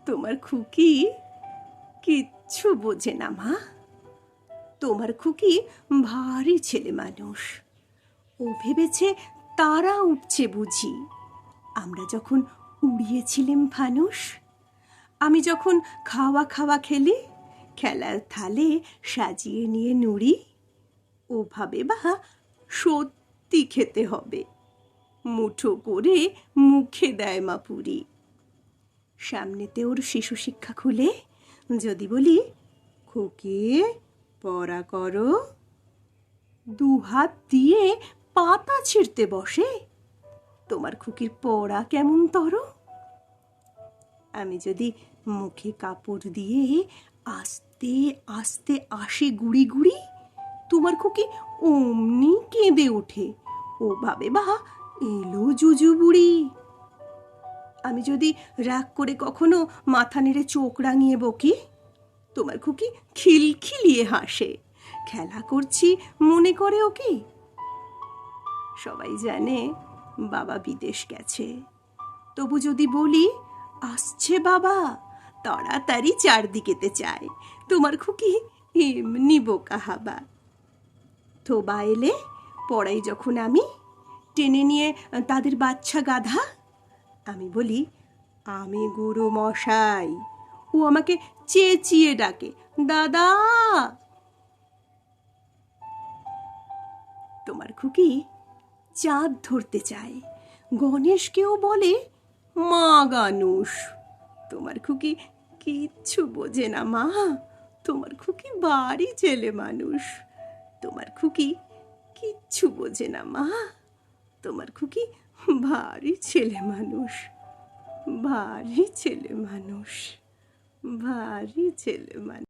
তোমার খুকি কিচ্ছু বোঝে না মা। তোমার খুকি ভারী ছেলে মানুষ। ও ভেবেছে তারা উঠছে বুঝি। আমরা যখন উড়িয়েছিলাম ফানুস, আমি যখন খাওয়া খাওয়া খেলি, খেলার থালে সাজিয়ে নিয়ে নুড়ি, ও ভাবে বা সত্যি খেতে হবে। মুঠো করে মুখে দেয় মা পুরি। সামনেতে ওর শিশু শিক্ষা খুলে যদি বলি, খুকি পড়া করো, দুহাত দিয়ে পাতা ছিঁড়তে বসে। তোমার খুকির পড়া কেমন তর। আমি যদি মুখে কাপড় দিয়ে আস্তে আস্তে আসি গুড়ি গুড়ি, তোমার খুকি অমনি কেঁদে ওঠে। ও ভাবে বা এলো জুজু বুড়ি। আমি যদি রাগ করে কখনো মাথা নেড়ে চোখ রাঙিয়ে বকি, তোমার খুকি খিলখিলিয়ে হাসে। খেলা করছি মনে করে ওকে। সবাই জানে বাবা বিদেশ গেছে, তবু যদি বলি আসছে বাবা, তাড়াতাড়ি চারদিকেতে চায়। তোমার খুকি এমনি বোকা হাবা। থোবা এলে পড়াই যখন আমি, টেনে নিয়ে তাদের বাচ্চা গাধা, আমি বলি আমি গুরু মশাই। ও আমাকে চেঁচিয়ে ডাকে, দাদা। তোমার খুকি চাঁদ ধরতে চায়, গণেশকেও বলে মা গানুষ। তোমার খুকি কিচ্ছু বোঝে না মা। তোমার খুকি বাড়ি ছেলে মানুষ। তোমার খুকি কিচ্ছু বোঝে না মা। তোমার খুকি ভারী ছেলে মানুষ, ভারী ছেলে মানুষ, ভারী ছেলে মানুষ।